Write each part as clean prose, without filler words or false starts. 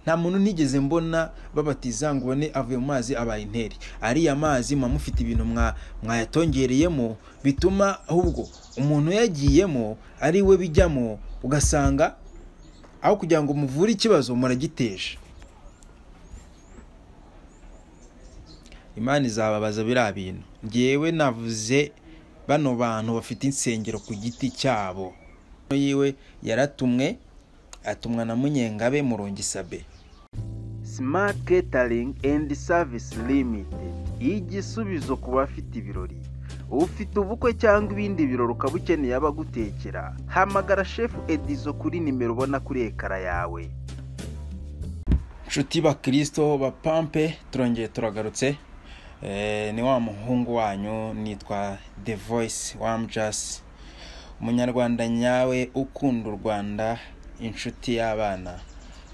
nta muntu nigeze mbona babatiza ngo ubone avuye mu mazi abaye interi. Ariya mazi mufite ibintu mwayatongereyemo bituma ahubwo umuntu yagiyemo ari we bijyamo, ugasanga aho kugira ngo muvure ikibazo muragiteje. Imana izababaza biriya bintu. Ngewe navuze bano bantu bafite insengero ku giti cyabo. Yiwe yaratumwe, atumwa na Munyengabe Murongisabe. Smart Catering and Service Limited, igisubizo ku bafite ibirori. Ufite ubukwe cyangwa ibindi birori ukaba ukeneye abagutekera, hamagara Chef Edizo kuri nimero ubona kuri ekara yawe. Nshuti ba Kristo ba Pampe, turongeye turagarutse. Ni wa muhungu wanyu nitwa The Voice Wamjas, umunyarwanda nyawe ukunda u Rwanda, inshuti y'abana,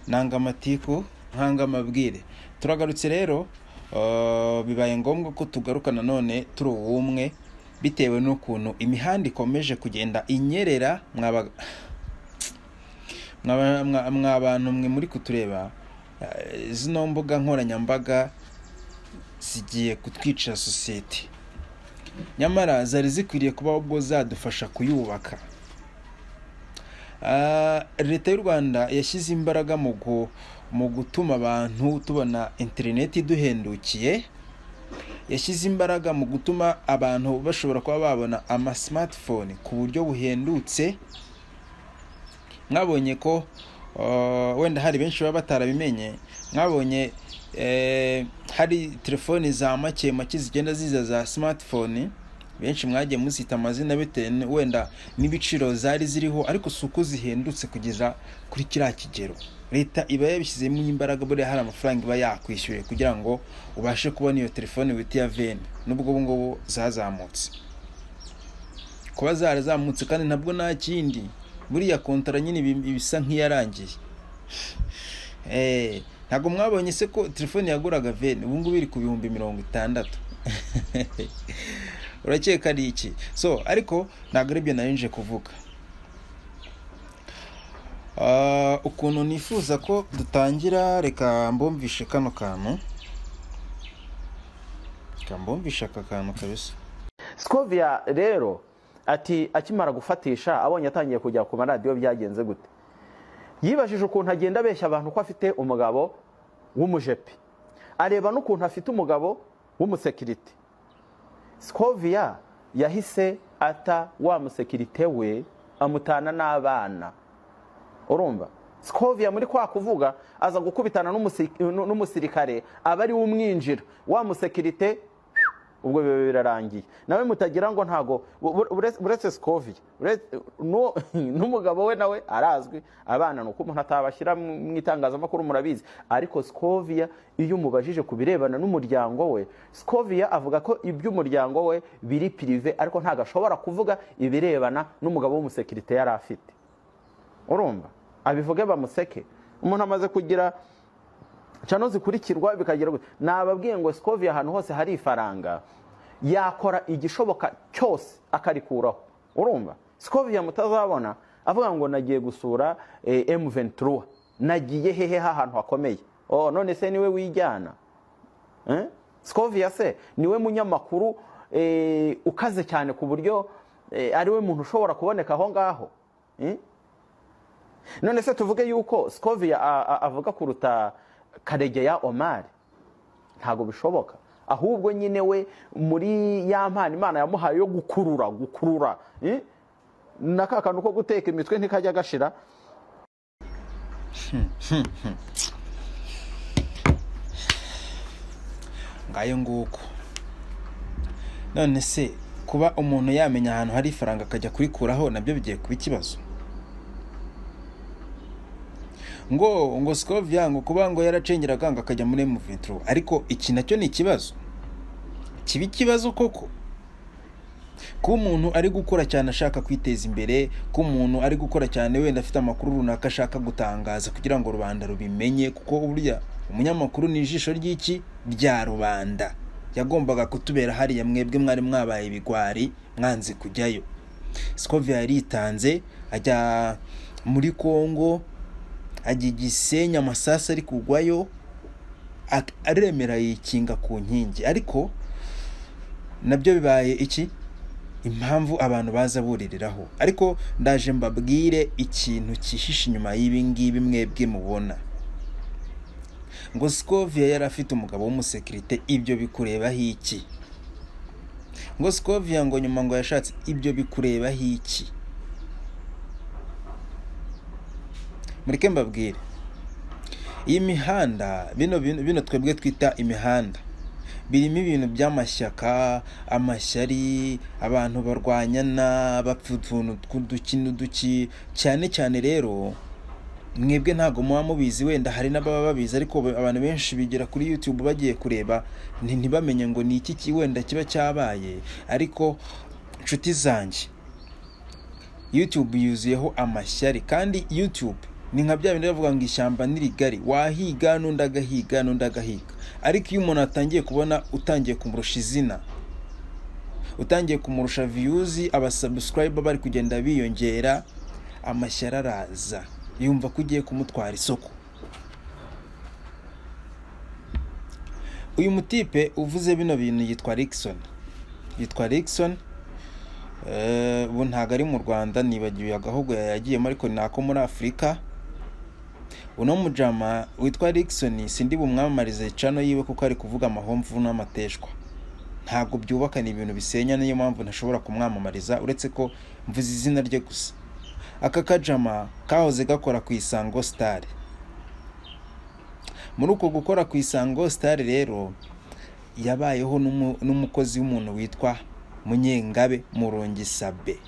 nanga amatiku nkanga amabwire. Turagarutse rero, bibaye ngombwa ko tugaruka nanone turi ubumwe bitewe n'ukuntu imihanda ikomeje kugenda inyerera. Mwabantu mwe muri kutureba, zino mbuga nkoranyambaga zigiye kutwica society, nyamara zari zikwiriye kuba ubwo zadufasha kuyubaka. Leta y'u Rwanda yashyize imbaraga mu gutuma abantu tubona internet iduhendukiye, yashyize imbaraga mu gutuma abantu bashobora kuba babona ama smartphone ku buryo buhendutse. Mwabonye ko wenda hari benshi baba batarabimenye, mwabonye hari telefoni za make zigenda ziza za smartphone, benshi mwagiye muzita amazina bitewe wenda n'ibiciro zari ziriho, ariko suko zihendutse kugeza kuri kiriya kigero. Leta iba yabishyizemo imbaraga, buri hari amafaranga iba yakwishyuriye kugira ngo ubashe kubona iyo telefone witiya veni, nubwo ubu ngubu zazamutse. Kuba zarazamutse kandi ntabwo nta kindi, buriya kontara nyine ibisa nk'iyarangiye. Ntabwo mwabonye se ko telefone yaguraga veni ubu ngubu iri ku 60,000. Urakeka ari iki? So ariko ntabwo ari byo narinje kuvuga. Ukuntu nifuza ko dutangira, reka mbumvishe kano kantu. Mbumvishe aka kantu kabisa. Scovia rero ati akimara gufatisha abonye atangiye kujya ku maradiyo byagenze gute. Yibajije ukuntu agenda abeshya abantu ko afite umugabo w'umujepe, areba n'ukuntu afite umugabo w'umusekirite. Scovia yahise ata wa musekirite we amutana n'abana. Urumva, Scovia muri kwa kuvuga aza gukubitana n'umusirikare abari umwinjira, wa musekirite ubwo birarangiye. Nawe mutagira ngo ntago uretse Scovia n'umugabo we nawe arazwi, abana nuko umuntu atabashyira mu itangazamakuru murabizi. Ariko Scovia iyo umubajije kubirebana n'umuryango we, Scovia avuga ko iby'umuryango we biri prive, ariko ntago ashobora kuvuga ibirebana n'umugabo w'umusekirite yari afite. Urumva, abivuge bamuseke. Umuntu amaze kugira chano zikurikirwa bikagira nababwiye ngo Scovia ahantu hose hari ifaranga yakora igishoboka cyose akarikuraho. Urumva, Scovia mutazabona avuga ngo nagiye gusura M23, nagiye hehe ahantu hakomeye. None se niwe wijyana? Scovia se niwe munyamakuru ukaze cyane ku buryo ariwe muntu ushobora kuboneka aho ngaho. None se tuvuge yuko Scovia avuga kuruta Karegeya Omar? Ntago bishoboka. Ahubwo nyine we muri ya mpano Imana yamuhaye yo gukurura nakakantu ko guteka imitwe ntikajya gashira. Ngayo nguko. None se kuba umuntu yamenya ahantu hari ifaranga akajya kurikuraho nabyo bigiye kuba ikibazo? Ngo Scovia ngo kuba ngo yaracengeraga ngo akajya muri M23, ariko iki nacyo ni ikibazo. Kibi kibazo koko. Ko umuntu ari gukora cyane ashaka kwiteza imbere, ko umuntu ari gukora cyane wenda afite amakuru runaka ashaka gutangaza kugira ngo rubanda rubimenye, kuko burya umunyamakuru ni ijisho ry'iki rya rubanda. Yagombaga kutubera hariya mwebwe mwari mwabaye ibigwari mwanze kujyayo. Scovia yaritanze ajya muri Kongo ajya Gisenyi amasasa ari kugwayo, aremera yikinga ku nkingi. Ariko nabyo bibaye iki, impamvu abantu baza buririraho. Ariko ndaje mbabwire ikintu cyihishe inyuma y'ibi ngibi mwebwe mubona. Ngo Scovia yari afite umugabo w'umusekirite, ibyo bikurebaho iki? Ngo Scovia ngo nyuma ngo yashatse, ibyo bikurebaho iki? Mureke mbabwire, iyi mihanda, bino twebwe twita imihanda, birimo ibintu by'amashyaka, amashyari, abantu barwanyana, bapfa utuntu tw'uduki n'uduki. Cyane cyane rero mwebwe ntago muba mubizi, wenda hari n'ababa babizi, ariko abantu benshi bigera kuri YouTube bagiye kureba ntibamenye ngo ni iki wenda kiba cyabaye. Ariko nshuti zanjye, YouTube yuzuyeho amashyari, kandi YouTube ni nka bya bindi bavuga ngo ishyamba ni rigari, wahiga n'undi agahiga n'undi agahiga. Ariko iyo umuntu atangiye kubona utangiye kumurusha izina, utangiye kumurusha views, abasubscriber bari kugenda biyongera, amashyari araza, yumva ko ugiye kumutwara isoko. Uyu mutipe uvuze bino bintu yitwa Rickson. Ubu ntago ari mu Rwanda, nibagiwe agahugu yagiyemo, ariko ni ako muri Afurika. Uno mujama witwa Rickson sindi bumwamamarize channel yiwe kuko ari kuvuga amahomvu n'amateshwa. Ntago byubaka, ni ibintu bisenya, niyo mpamvu ntashobora kumwamamariza, uretse ko mvuze izina rye gusa. Aka kajama kahoze gakora ku Isango Star. Muri uko gukora ku Isango Star rero yabayeho n'umukozi w'umuntu witwa Munyengabe Murongi Sabe.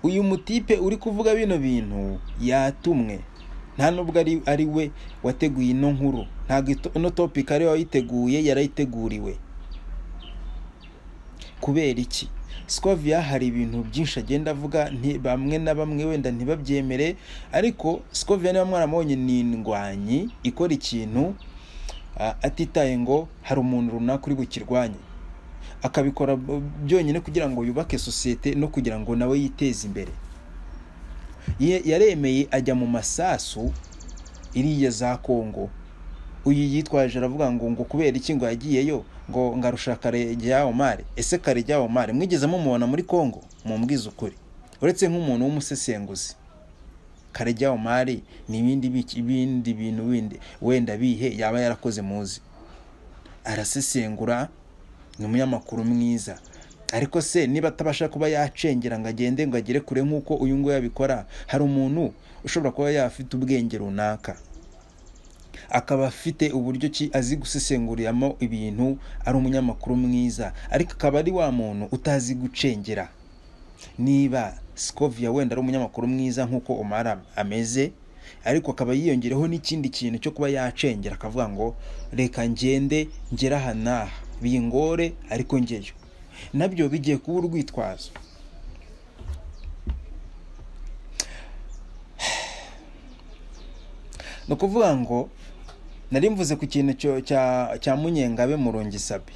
Uyu mutipe uri kuvuga bino bintu yatumwe, nta nubwo ari we wateguye ino nkuru, ntago ino topic ari wayiteguye, yarayiteguriwe. Kubera iki? Scovia hari ibintu byinshi agenda avuga, bamwe na bamwe wenda ntibabyemere, ariko Scovia niba mwaramubonye ni indwanyi ikora ikintu atitaye ngo hari umuntu runaka uri bukirwanye, akabikora byonyine kugira ngo yubake societe no kugira ngo nawe yiteze imbere. Yaremeye ajya mu masasu iriya za Kongo. Uyu yitwaje aravuga ngo kubera iki ngo yagiyeyo, ngo ngarusha Karegeya Omar. Ese Karegeya Omar mwigeze mumubona muri Kongo? Mumbwiza ukuri, uretse nk'umuntu w'umusesenguzi. Karegeya Omar ni ibindi bintu wenda bihe yaba yarakoze muzi. Arasesengura, ni umunyamakuru mwiza. Ariko se niba atabasha kuba yacengera ngo agende ngo agere kure nk'uko uyu ngo yabikora, hari umuntu ushobora kuba yafite ubwenge runaka, akaba afite uburyo ki azi gusesenguriramo ibintu, ari umunyamakuru mwiza, ariko akaba ari wa muntu utazi gucengera. Niba Scovia wenda ari umunyamakuru mwiza nk'uko Omar ameze, ariko akaba yiyongereho n'ikindi kintu cyo kuba yacengera, akavuga ngo reka ngera hanaha bingore ariko ngeyo, nabyo bigiye kuba urwitwazo. No kuvuga ngo nari mvuze ku kintu cya Munyengabe Murongi Sabe.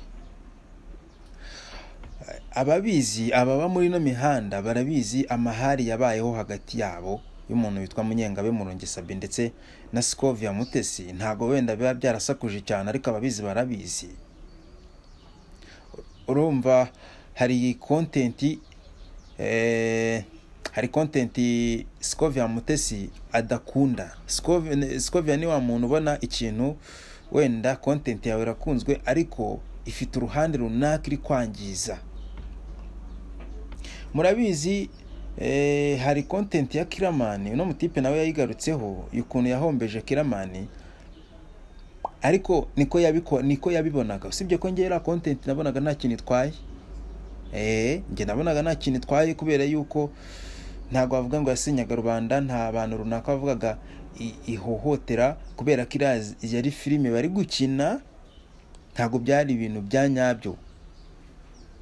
Ababizi, ababa muri no mihanda barabizi amahari yabayeho hagati yabo y'umuntu witwa Munyengabe Murongi Sabe ndetse na Scovia Mutesi. Ntago wenda biba byarasakuje cyane, ariko ababizi barabizi. Urumva hari content Scovia Mutesi adakunda. Scovia ni wa muntu ubona ikintu wenda content yawe irakunzwe, ariko ifite uruhande runaka iri kwangiza. Murabizi hari content ya Kiramani, uno mutipe nawe yayigarutseho ukuntu yahombeje Kiramani, ariko niko yabibonaga. Usibye ko ngera content nabonaga nta kintu itwaye. Nge nabonaga nta kintu itwaye, kubera yuko ntago bavuga ngo yasenyaga rubanda, nta bantu runaka bavugaga ihohotera, kubera ko yari filime bari gukina, ntago byari ibintu bya nyabyo.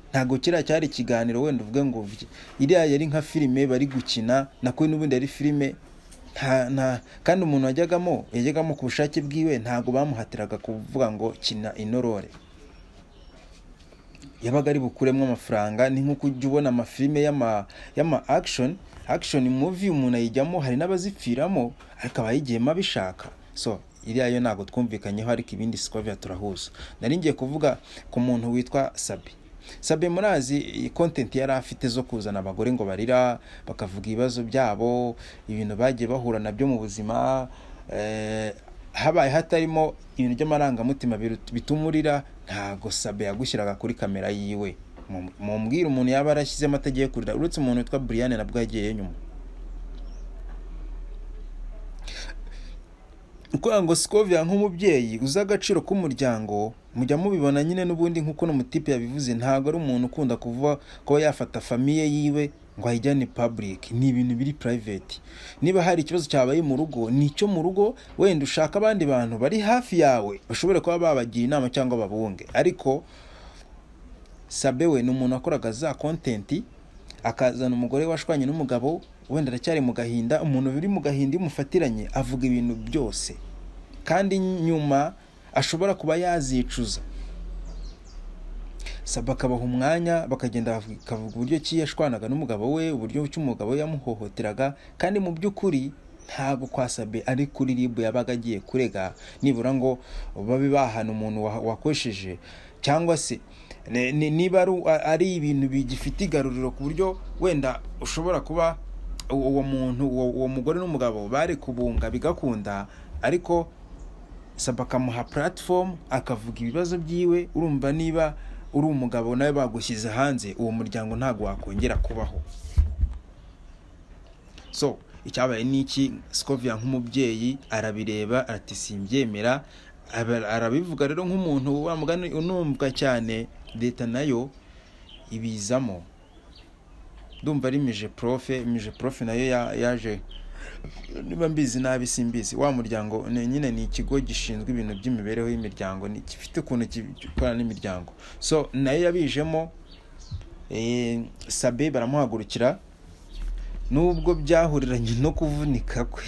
Ntago cyari ikiganiro wenda uvuge ngo iriya yari nka filime bari gukina, nako n'ubundi yari filime. Kandi umuntu yajyagamo ku bushake bwiwe, ntago bamuhatiraga kuvuga ngo kina inorore. Yabaga ari bukuremo amafaranga. Ni nkuko ujya ubona amafilime y'ama action action movie umuntu ayijyamo hari n'abazipfiramo ariko abayigiyemo abishaka. So iriya yo ntabwo twumvikanyeho, ariko ibindi Scovia turahuza. Nari ngiye kuvuga ku muntu witwa Sabe murazi content yari afite zo kuzana abagore ngo barira bakavuga ibibazo byabo, ibintu bagiye bahura nabyo mu buzima, habaye hatarimo ibintu by'amarangamutima bitumurira, ntago Sabe yagushyiraga kuri kamera yiwe. Mumbwira umuntu yaba arashyize amategeko kurira, uretse umuntu witwa Brian nabwo yagiye nyuma. Uko ngo Scovia nk'umubyeyi uza agaciro k'umuryango, mujya mubibona nyine n'ubundi nkuko no mutipe yabivuze, ntago ari umuntu ukunda kuvuga ko yafata famiye yiwe ngo ayijyane public. Ni ibintu biri private. Niba hari ikibazo cyabaye mu rugo, nicyo mu rugo, wenda ushaka abandi bantu bari hafi yawe bashobora kuba babagira inama cyangwa babunge. Ariko Sabe we ni umuntu akoraga za content, akazana umugore washwanye n'umugabo, wenda aracyari mu gahinda, umuntu uri mu gahinda umufatiranye avuga ibintu byose, kandi nyuma ashobora kuba yazicuza. Sabe akabaha umwanya bakagenda bakavuga uburyo ki yashwanaga n'umugabo we, uburyo cy'umugabo yamuhohoteraga, kandi mu by'ukuri ntago kwa Sabe ari kuri RIB yabaga agiye kurega, nibura ngo babe bahana umuntu wakoresheje, cyangwa se niba ari ibintu bigifite igaruriro ku buryo wenda ushobora kuba uwo muntu uwo mugore n'umugabo bari kubunga bigakunda, ariko Sabe akamuha platform akavuga ibibazo byiwe. Urumva niba uri umugabo nawe bagushyize hanze, uwo muryango ntago wakongera kubaho. So icyabaye niki, Scovia nk'umubyeyi arabireba ati simbyemera, arabivuga rero nk'umuntu wa mugani unumvwa cyane, leta nayo ibizamo. Ndumva ari Mije Prof nayo yaje, niba mbizi nabi simbizi. Wa muryango nyine ni ikigo gishinzwe ibintu by'imibereho y'imiryango, ni gifite ukuntu gikora n'imiryango. So nayo yabijemo, Sabe baramuhagurukira, nubwo byahuriranye no kuvunika kwe.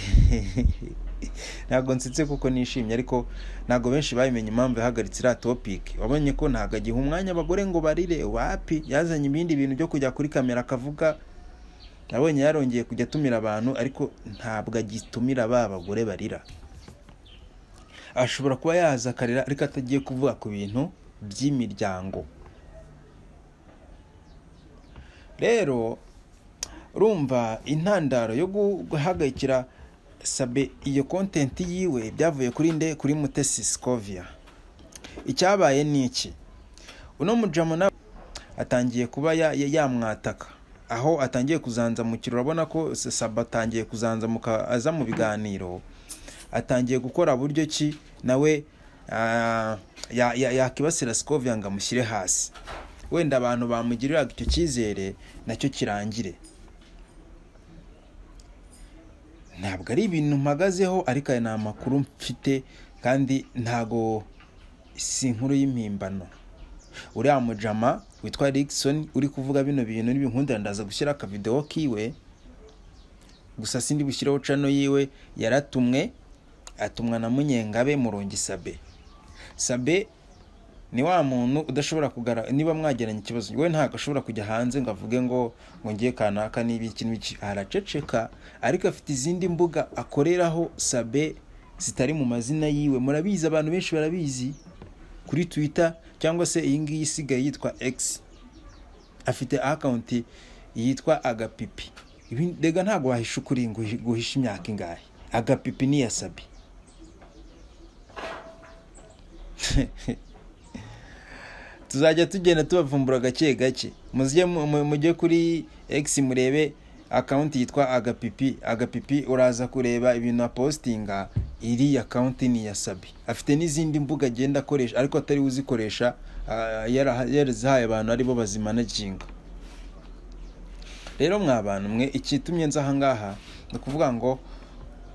Ntago nsitse kuko nishimye, ariko ntago benshi bayimenye impamvu yahagaritse iriya topic. Wabonye ko ntago agiha umwanya abagore ngo barire, wapi, yazanye ibindi bintu byo kujya kuri kamera akavuga. Nabonye yarongeye kujya atumira abantu, ariko ntabwo agitumira ba bagore barira. Ashobora kuba yaza akarira, ariko atagiye kuvuga ku bintu by'imiryango. Rero urumva intandaro yo guhagayikira Sabe iyo content yiwe byavuye kuri Mutesi Scovia. Icyabaye niki, uno mujamo na atangiye kuba yamwataka, aho atangiye kuzanza mu kirura. Urabona ko Sabe atangiye kuzanza aza mu biganiro, atangiye gukora buryo ki nawe yakibasira Scovia ngo amushyire hasi, wenda abantu bamugirira icyo cyizere nacyo kirangire. Ntabwo ari ibintu mpagazeho, ariko aya ni amakuru mfite, kandi ntago si inkuru y'impimbano. Uriya mujama witwa Rickson uri kuvuga bino bintu n'ibinkundira, ndaza gushyira aka video kiwe, gusa sindi bushyiraho channel yiwe. Yaratumwe, atumwa na Munyengabe Murongi Sabe ni wa muntu udashobora niba mwageranye ikibazo, we ntago ashobora kujya hanze ngo avuge ngo ngiye kanaka n'ibiki n'ibiki. Araceceka, ariko afite izindi mbuga akoreraho Sabe zitari mu mazina yiwe. Murabizi, abantu benshi barabizi, kuri Twitter cyangwa se iyi ngiyi isigaye yitwa X, afite account yitwa Agapipi. Dega ntago wahisha ukuri ngo guhisha imyaka ingahe. Agapipi ni ya Sabe. Tuzajya tugenda tubavumbura gake. Mujye kuri X murebe account yitwa Agapipi, uraza kureba ibintu postinga. Iri account ni ya Sabe. Afite n'izindi mbuga agenda akoresha, ariko atari uzikoresha, yarazihaye abantu aribo bazimanaginga. Rero mwabantu mwe, ikitumye nza aha ngaha no kuvuga ngo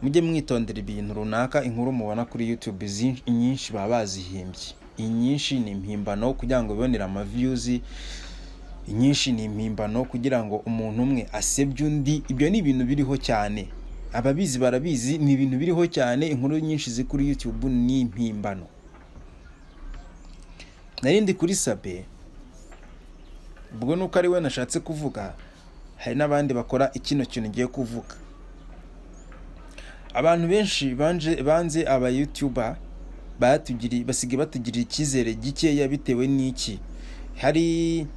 mujye mwitondera ibintu runaka. Inkuru mubona kuri YouTube nyinshi baba bazihimbye, inyinshi ni impimbano kugira ngo bibonere ama views, inyinshi ni impimbano kugira ngo umuntu umwe asebye undi. Ibyo ni ibintu biriho cyane, ababizi barabizi, ni ibintu biriho cyane. Inkuru nyinshi ziri kuri YouTube ni impimbano. Narindi kuri Sabe, ubwo nuko ari we nashatse kuvuga. hari n'abandi bakora ikino kintu ngiye kuvuga. Abantu benshi banze aba YouTuber basigaye batugirira icyizere gikeya bitewe n'iki. Hari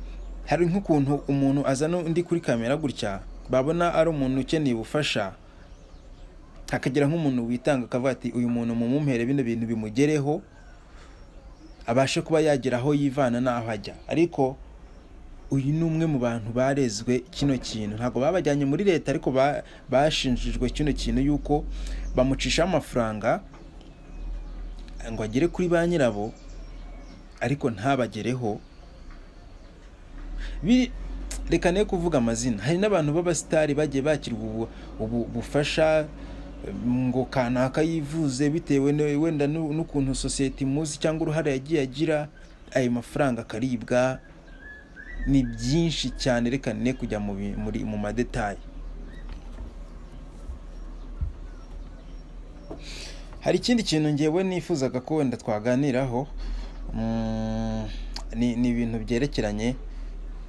nk'ukuntu umuntu azana undi kuri kamera gutya, babona ari umuntu ukeneye ubufasha, hakagira nk'umuntu witanga akavuga ati uyu muntu mumumpere bino bintu bimugereho abashe kuba yagera aho yivana n'aho ajya. Ariko uyu ni umwe mu bantu barezwe kino kintu, ntabwo babajyanye muri leta, ariko bashinjijwe kino kintu yuko bamucisha amafaranga ngo agere kuri ba nyirabo ariko ntabagereho. Reka ne kuvuga amazina, hari n'abantu b'abasitari bagiye bakirwa ubufasha ngo kanaka yivuze bitewe wenda n'ukuntu sosiyete imuzi cyangwa uruhare yagiye agira, ayo mafaranga akaribwa. Ni byinshi cyane, reka ne kujya mu madetaye. Hari ikindi kintu ngewe nifuzaga ko wenda twaganiraho, ni ibintu byerekeranye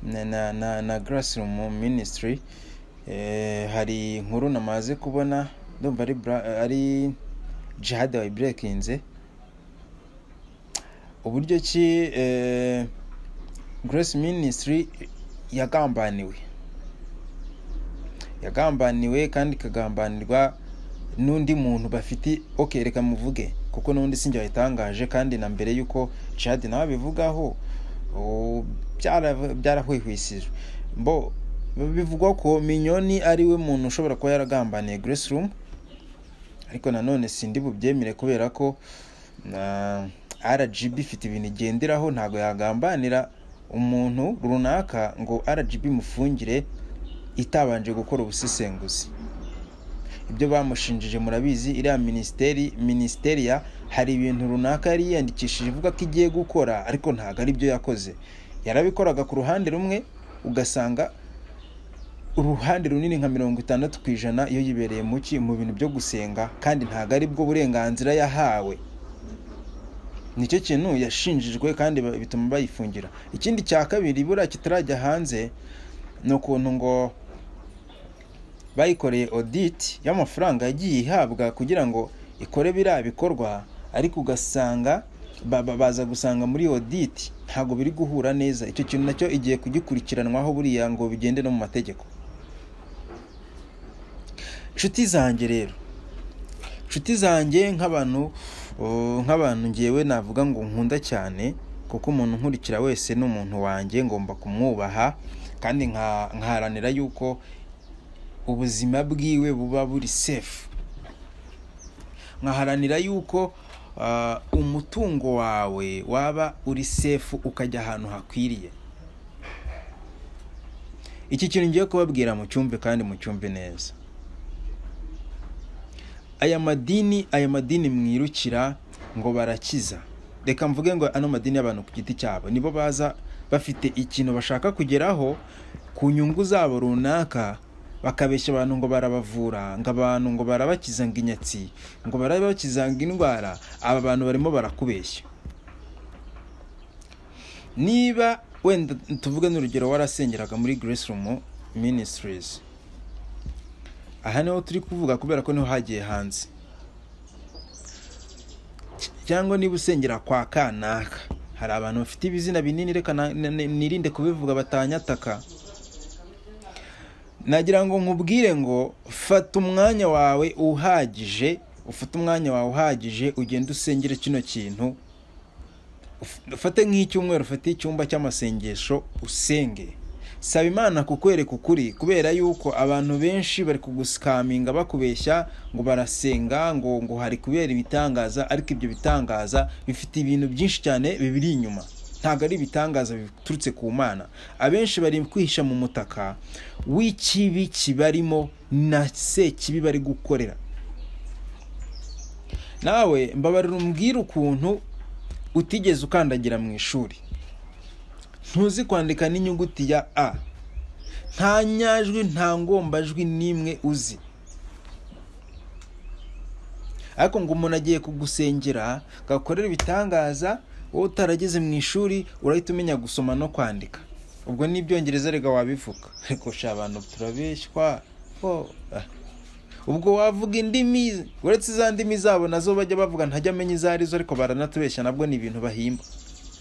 na Grassroom Ministry. Hari inkuru namaze kubona, ndumva ari Jihad wayibreakinze, uburyo ki Grace Ministry yagambaniwe kandi kagambanirwa n'undi muntu bafite. Reka muvuge kuko n'undi sinjye wayitangaje, kandi na mbere yuko Jihad nawe bivugaho byarahwihwisijwe. Bivugwa ko Mignoni ari we muntu ushobora kuba yaragambaniye Grace Room, ariko nanone sindi bubyemere kubera ko RGB ifite ibintu igenderaho. Ntago yagambanira umuntu runaka ngo RGB mufungire itabanje gukora ubusesenguzi. Ibyo bamushinjije murabizi, iriya ministeria hari ibintu runaka yari yandikishije ivuga ko igiye gukora, ariko ntago ari byo yakoze. Yarabikoraga ku ruhande rumwe, ugasanga uruhande runini nka 60% iyo yibereye mu bintu byo gusenga, kandi ntago ari bwo burenganzira yahawe. Nicyo kintu yashinjijwe kandi bituma bayifungira. Ikindi cya kabiri bura kitarajya hanze no kuntu ngo bayikoreye audit y'amafaranga yagiye ihabwa kugira ngo ikore bira bikorwa, ariko ugasanga baza gusanga muri audit ntago biri guhura neza. Icyo kintu nacyo igiye kugikurikiranwaho buriya ngo bigende no mu mategeko. Nshuti zanjye nk'abantu ngewe navuga ngo nkunda cyane, kuko umuntu nkurikira wese n'umuntu wanjye ngomba kumwubaha, kandi nkaharanira yuko ubuzima bwiwe buba buri safe. Nkaharanira yuko umutungo wawe waba uri safe, ukajya ahantu hakwiriye. Iki kintu ngiye kubabwira mu cyumbe, kandi mu cyumbe neza. Aya madini mwirukira ngo barakiza, reka mvuge ngo ano madini y'abantu ku giti cyabo nibo baza bafite ikintu bashaka kugeraho ku nyungu zabo runaka, bakabeshya abantu ngo barabavura, ngo abantu ngo barabakiza ngo inyatsi, ngo barabakiza ngo indwara. Aba bantu barimo barakubeshya. Niba wenda tuvuge n'urugero warasengeraga muri Grassroom Ministries, aha niho turi kuvuga kubera ko niho hagiye hanze, cyangwa niba usengera kwa kanaka, hari abantu bafite ibizina binini, reka nirinde kubivuga batanyataka. Nagira ngo nkubwire ngo fata umwanya wawe uhagije, ugende usengere kino kintu. Ufate nk'icyumweru, ufate icyumba cy'amasengesho usenge. Saba Imana kukwereka ukuri, kubera yuko abantu benshi bari kuguskaminga bakubeshya ngo barasenga, ngo hari kubera ibitangaza, ariko ibyo bitangaza bifite ibintu byinshi cyane bibiri inyuma. Ntago ari ibitangaza biturutse ku Mana. Abenshi bari kwihisha mu mutaka w'ikibi kibarimo na se kibi bari gukorera. Nawe mbabarira umbwira ukuntu utigeze ukandagira mu ishuri, ntuzi kwandika n'inyuguti ya A, nta nyajwi nta ngombajwi nimwe uzi, ariko ngo umuntu agiye kugusengera gakorera ibitangaza, wowe utarageze mu ishuri urahita umenya gusoma no kwandika. ubwo n'ibyongereza rega wabivuga ariko sha abantu turabeshywa ubwo wavuga indimi uretse za ndimi zabo nazo bajya bavuga ntajya amenya izo arizo ariko baranatubeshya nabwo ni ibintu bahimba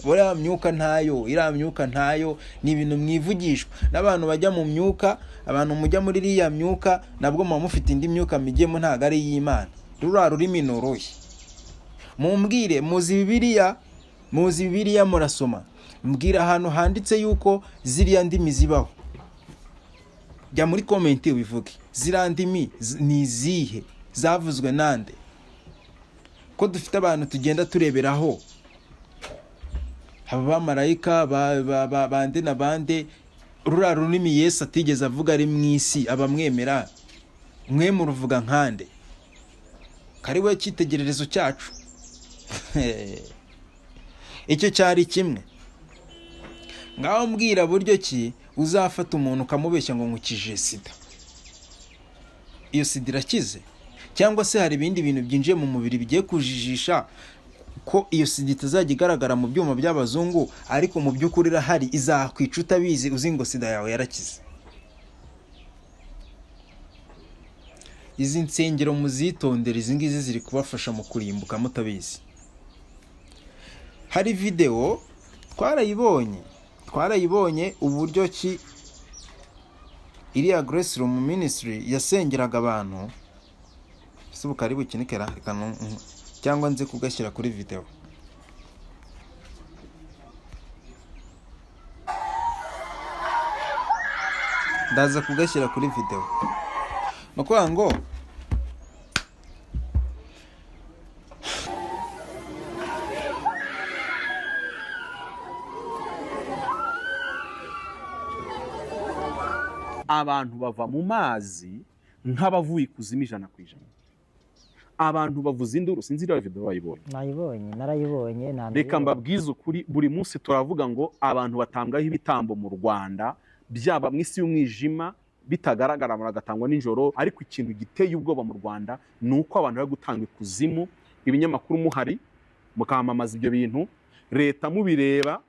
buriya myuka ntayo iriya myuka ntayo ni ibintu mwivugishwa n'abantu bajya mu myuka abantu mujya muri iriya myuka nabwo muba mufite indi myuka migemo ntabwo ari iy'Imana ruriya rurimi ni uruhe mumbwire muzi bibiliya murasoma mbwira ahantu handitse yuko ziriya ndimi zibaho jya muri komenti ubivuge ziriya ndimi ni izihe zavuzwe nande ko dufite abantu tugenda tureberaho haba abamarayika bande na bande ruriya runimi Yesu atigeze avuga ari mu isi abamwemera mwe muruvuga nkande kari we cyitegererezo cyacu icyo cyari kimwe ngaho mbwira buryo ki uzafata umuntu ukamubeshya ngo nkukije sida iyo sida irakize cyangwa se hari ibindi bintu byinjiye mu mubiri bigiye kujijisha ko iyo sida itazajya igaragara mu byuma by'abazungu ariko mu by'ukuri irahari izakwica utabizi uzi ngo sida yawe yarakize izi nsengero muzitondere izi ngizi ziri kubafasha mu kurimbuka mutabizi hari video twarayibonye uburyo ki iriya Grace Room Ministry yasengeraga abantu subuka ari bukinikera cyangwa nze kugashyira kuri video ndaza kugashyira kuri video nukuvuga ngo abantu bava mu mazi nk'abavuye ikuzimu 100%. Abantu bavuza induru sinzi iriya video bayibonye. Narayibonye. Reka mbabwize ukuri buri munsi turavuga ngo abantu batangaho ibitambo mu Rwanda byaba mu isi y'umwijima bitagaragara baragatangwa n'injoro ariko ikintu giteye ubwoba mu Rwanda nuko abantu bari gutanga ikuzimu ibinyamakuru muhari mukamamaza ibyo bintu leta mubireba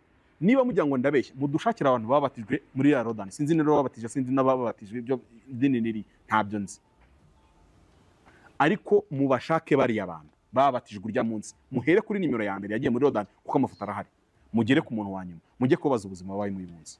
niba mujya ngo ndabeshya mudushakira abantu babatijwe muri ya Rodani sinzi nero babatije sinzi n'ababatijwe ibyo dini niri ntabyo nzi ariko mubashake bari abantu babatijwe urya munsi muhere kuri nimero ya mbere yagiye muri Rodani kuko amafoto arahari mugere ku muntu wa nyuma mujye kubaza ubuzima bawe muri munsi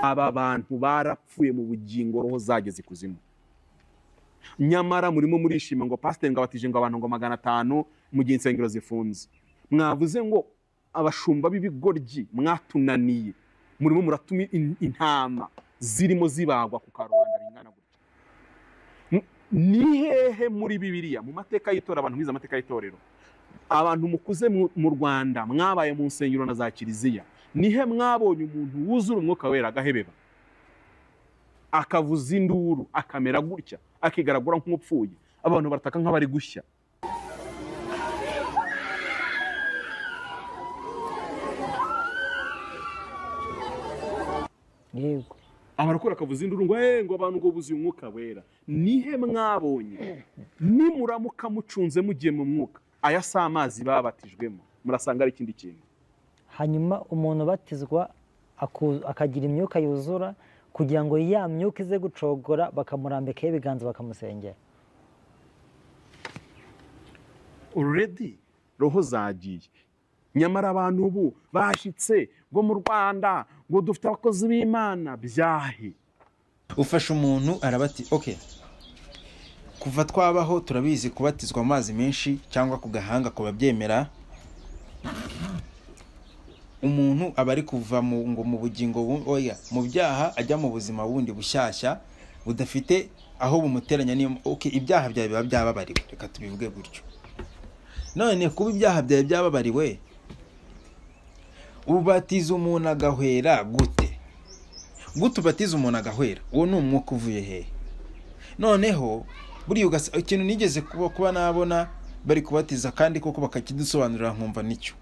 aba bantu barapfuye mu bugingo roho zageze kuzimu nyamara murimo murishima ngo pastor ngo abatije ngo abantu ngo 500 mu gihe insengero zifunze mwavuze ngo abashumba b'ibigoryi mwatunaniye murimo muratuma intama zirimo zibagwa ku karubanda ringana gutya ni hehe muri Bibiliya mu mateka y'itora abantu biza amateka y'itorero abantu mukuze mu Rwanda mwabaye mu nsengero na za kiliziya nihe mwabonye umuntu wuzura umwuka wera agahebeba akavuza induru akamera gutya akigaragura nk'umupfuye abantu barataka nk'abari gushya yego abarakora akavuza induru ngo abantu ngo buzuye umwuka wera nihe mwabonye nimuramuka mucunze mugiye mu mwuka aya si amazi babatijwemo murasanga ari ikindi kintu hanyuma umuntu batizwa akagira imyuka yuzura kugira ngo ya myuka ize gucogora bakamurambikaho ibiganza bakamusengera already roho zagiye nyamara abantu ubu bashitse ngo mu Rwanda ngo dufite abakozi b'Imana byahe ufasha umuntu arabati okay kuva twabaho turabizi kubatizwa amazi menshi cyangwa ku gahanga ko babyemera umuntu abari kuva ngo mu bugingo oya mu byaha ajya mu buzima bundi bushyashya budafite aho bumuteranya niyo okay ibyaha byawe biba byababariwe reka tubivuge gutyo none kuba ibyaha byawe byababariwe ubatiza umuntu agahwera gute ubatiza umuntu agahwera? uwo ni umwuka uvuye hehe? Noneho buriya ikintu nigeze kuba nabona bari kubatiza kandi koko bakakidusobanurira nkumva nicyo,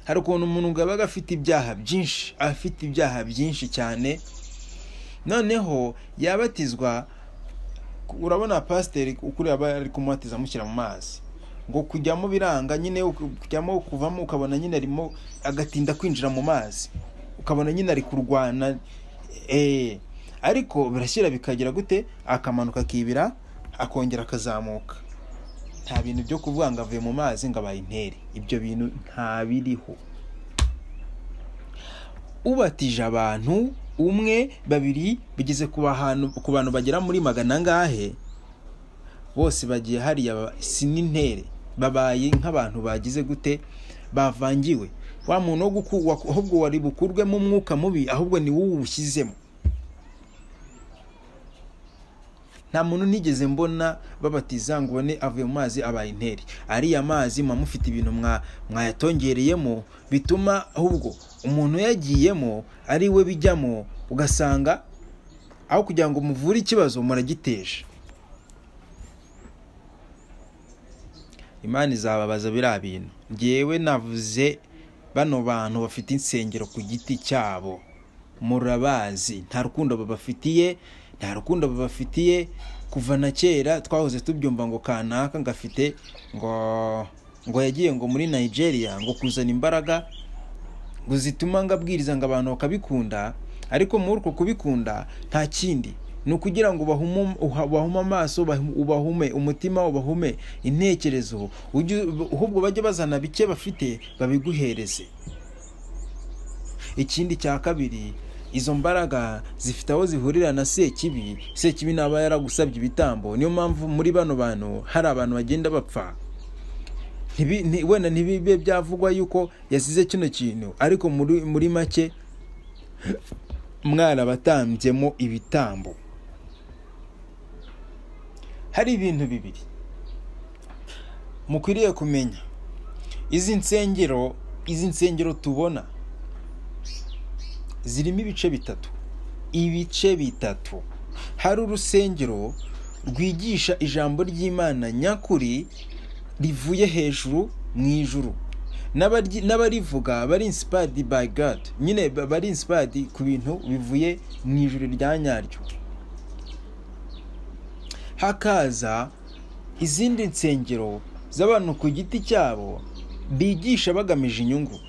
hari ukuntu umuntu aba afite ibyaha byinshi cyane, noneho yabatizwa. Urabona pasiteri ukuri aba ari kumubatiza amushyira mu mazi, ngo kujyamo biranga nyine, kujyamo kuvamo ukabona nyine arimo agatinda kwinjira mu mazi, ukabona nyine ari kurwana, ariko birashyira bikagira gute, akamanuka akibira akongera akazamuka. Nta bintu byo kuvuga ngo avuye mu mazi ngo abaye intere, ibyo bintu nta biriho. Ubatije abantu umwe babiri bigeze ku bantu bagera muri 100 bose bagiye hariya si n'intere, babaye nk'abantu bagize gute, bavangiwe. Wa muntu ahubwo wari bukurwemo umwuka mubi, ahubwo ni wowe ubushyizemo. Nta muntu nigeze mbona babatiza ngo ubone avuye mu mazi abaye intere. Ariya mazi mufite ibintu mwayatongereyemo bituma ahubwo umuntu yagiyemo ari we bijyamo, ugasanga aho kugira ngo muvure ikibazo muragiteje. Imana izababaza biriya bintu. Ngewe navuze bano bantu bafite insengero ku giti cyabo, murabazi, nta rukundo babafitiye kuva na kera. Twahoze tubyumva ngo kanaka ngafite ngo yagiye ngo muri Nigeria ngo kuzana imbaraga ngo zituma ngabwiriza ngo abantu bakabikunda, ariko muri uko kubikunda nta kindi ni ukugira ngo ubahume amaso, ubahume umutima, ubahume intekerezo, ahubwo bajye bazana bike bafite babiguhereze. Ikindi cya kabiri, izo mbaraga zifite aho zihurira na Sekibi naba yaragusabye ibitambo. Niyo mpamvu muri bano bantu hari abantu bagenda bapfa, wenda ntibibe byavugwa yuko yasize kino kintu, ariko muri make mwarabatambyemo ibitambo. Hari ibintu bibiri mukwiriye kumenya. Izi nsengero tubona zirimo ibice bitatu. Hari urusengero rwigisha ijambo ry'Imana nyakuri rivuye hejuru mu ijuru, n'abarivuga bari inspired by God, nyine bari inspired ku bintu bivuye mu ijuru rya nyaryo. Hakaza izindi nsengero z'abantu ku giti cyabo bigisha bagamije inyungu.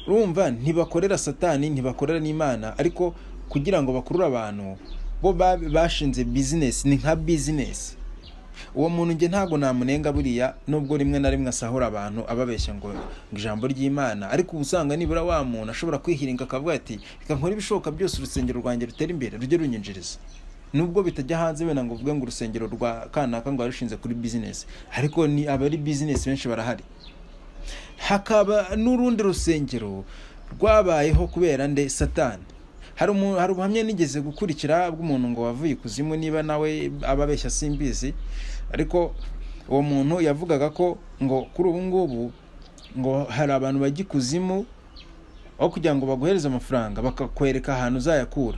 Urumva, ntibakorera Satani, ntibakorera n'Imana, ariko kugira ngo bakurure abantu, bo bashinze business, ni nka business. Uwo muntu nge ntago namunenga buriya, nubwo rimwe na rimwe asahura abantu ababeshya ngo ijambo ry'Imana, ariko usanga nibura wa muntu ashobora kwihiringa akavuga ati reka nkora ibishoboka byose urusengero rwanjye rutera imbere, rujye runyinjiriza. Nubwo bitajya hanze wenda ngo uvuge ngo urusengero rwa kanaka ngo arushinze kuri business, ariko ni abari business benshi barahari. Hakaba n'urundi rusengero rwabayeho kubera Satani. Hari ubuhamya nigeze gukurikira bw'umuntu ngo wavuye kuzimu, niba nawe ababeshya simbizi, ariko uwo muntu yavugaga ko ngo kuri ubu ngubu ngo hari abantu bajya kuzimu aho kugira ngo baguhereze amafaranga bakakwereka ahantu uzayakura.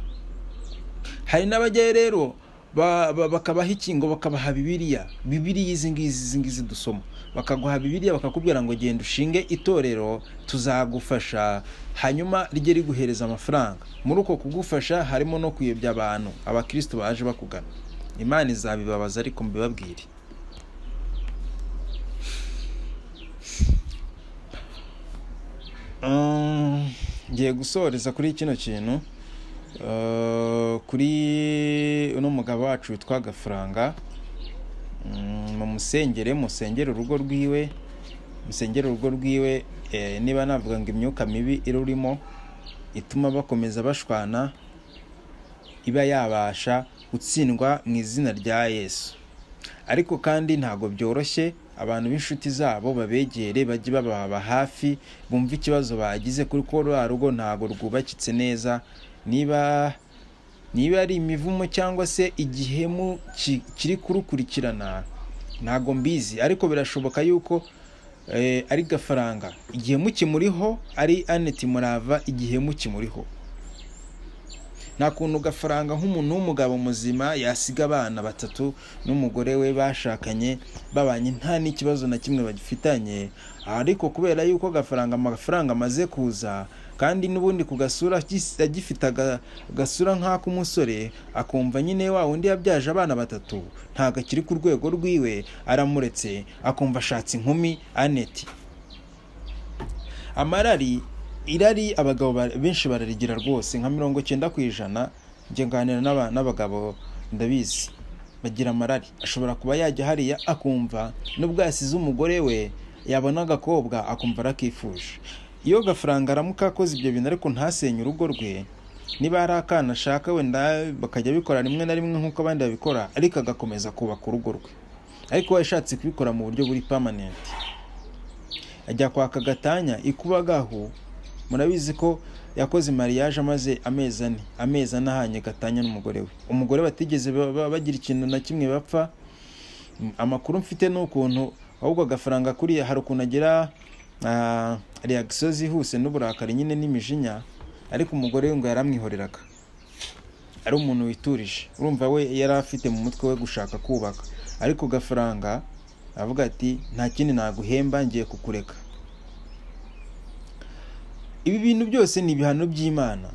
Hari n'abajyayo rero bakabaha ikingo, bakabaha Bibiliya izi ngizi dusoma, bakaguha Bibiliya bakakubwira ngo genda ushinge itorero tuzagufasha, hanyuma rijye riguhereza amafaranga. Muri uko kugufasha harimo no kuyobya abantu, abakristo baje bakugana. Imana izabibabaza ariko mbibabwire. Ngiye gusoreza kuri kino kintu, kuri uno mugabo wacu witwa Gafaranga. musengere urugo rwiwe, niba navuga ngo imyuka mibi irurimo ituma bakomeza bashwana, iba yabasha gutsindwa mu izina rya Yesu. Ariko kandi ntago byoroshye, abantu b'inshuti zabo babegere, bajye bababa hafi, bumva ikibazo bagize, kuri ko rugo ntago rwubakitse neza. Niba ari imivumo cyangwa se igihemu kiri kurukurikirana ntago mbizi, ariko birashoboka yuko ari Gafaranga igihe mukimuriho, ari Annette Murava igihe mukimuriho. Nta kuntu Gafaranga nk'umuntu w'umugabo muzima yasiga abana 3 n'umugore we bashakanye babanye nta n'ikibazo na kimwe bagifitanye, ariko kubera yuko Gafaranga amafaranga amaze kuza kandi n'ubundi ku gasura agifite gasura nk'ak'umusore, akumva nyine wa wundi yabyaje abana 3 ntago akiri ku rwego rwiwe, aramuretse akumva ashatse inkumi Annette. Amarari irari abagabo benshi bararigira rwose nka 90%. Nje nganira n'abagabo ndabizi bagira amarari, ashobora kuba yajya hariya akumva nubwo yasize umugore we yabona agakobwa akumva arakifuje. Iyo Gafaranga aramuka akoze ibyo bintu ariko ntasenye urugo rwe, niba ari akana ashaka wenda bakajya bikora rimwe na rimwe nk'uko abandi babikora, ariko agakomeza kubaka urugo rwe. Ariko yashatse kubikora mu buryo buri permanent, ajya kwaka gatanya ikubagaho. Murabizi ko yakoze mariage amaze amezi ane ahanye gatanya n'umugore we. Umugore batigeze bagira ikintu na kimwe bapfa. Amakuru mfite n'ukuntu ahubwo Gafaranga kuri hari ukuntu agira reaction zihuse n'uburakari nyine n'imijinya, ariko umugore we ngo yaramwihoreraga, ari umuntu witurije. Urumva we yari afite mu mutwe we gushaka kubaka, ariko Gafaranga avuga ati nta kindi naguhemba, ngiye kukureka. Ibi bintu byose ni ibihano by'Imana.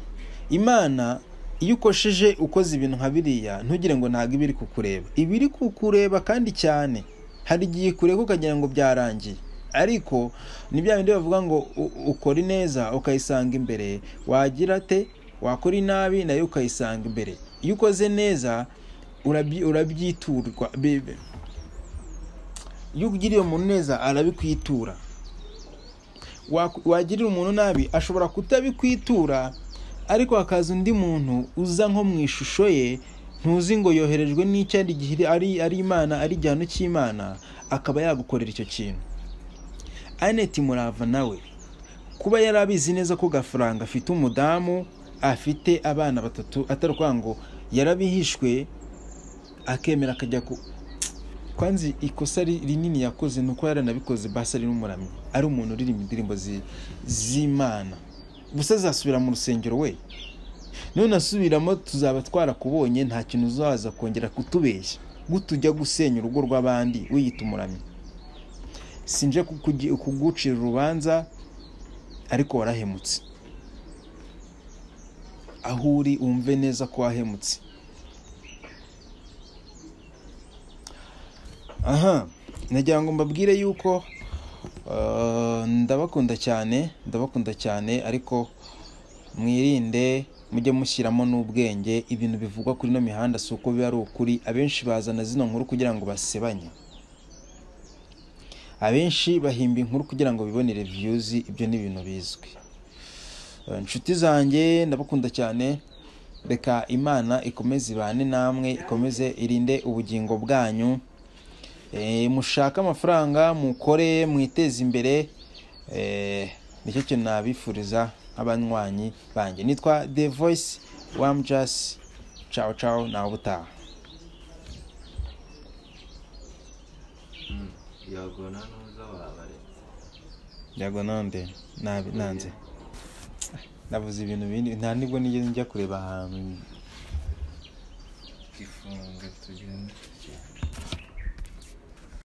Imana iyo ukosheje ukoze ibintu nka biriya, ntugire ngo ntago ibiri kukureba. Ibiri kukureba kandi cyane. Hari igihe kureka ukagira ngo byarangiye, ariko ni bya bindi bavuga ngo ukora neza ukayisanga imbere, wagira ate wakora inabi nayo ukayisanga imbere. Iyo ukoze neza urabyiturwa bebe. Iyo ugiriye umuntu neza arabikwitura, wagirira umuntu nabi ashobora kutabikwitura, ariko hakaza undi muntu uza nko mu ishusho ye, ntuzi ngo yoherejwe n'icyandi gihe ari Imana, ari igihano cy'Imana, akaba yagukorera icyo kintu. Annette Murava nawe kuba yarabizi neza ko Gafaranga afite umudamu, afite abana 3, ataruka ngo yarabihishwe, akemera akajya kwanzi ikosa rinini yakoze nuko yaranabikoze basa ari n'umuramyi, ari umuntu uririmba indirimbo z'Imana. Gusa zasubira mu rusengero we, none asubiramo tuzaba twarakubonye, nta kintu uzaza kongera kutubeshya gutujya gusenya urugo rw'abandi wiyita umuramyi. Sinje kugucira urubanza, ariko warahemutse. Aho uri umve neza ko wahemutse. Nagira ngo mbabwire yuko ndabakunda cyane, ariko mwirinde, mujye mushyiramo n'ubwenge. Ibintu bivugwa kuri no mihanda suko biba ari ukuri. Abenshi bazana zino nkuru kugira ngo basebanye, abenshi bahimba inkuru kugira ngo bibonere views. Ibyo ni ibintu bizwi. Inshuti zanjye ndabakunda cyane, reka Imana ikomeze ibane namwe, ikomeze irinde ubugingo bwanyu. Mushaka amafaranga mukore, mwiteze imbere, nicyo kintu nabifuriza abanywanyi banjye. Nitwa The Voice Wamjas. Ciao na ubutaha. Yagonande nanze navuze ibintu bindi, nta nibwo nigeze njya kureba ahantu ifunga tugenda.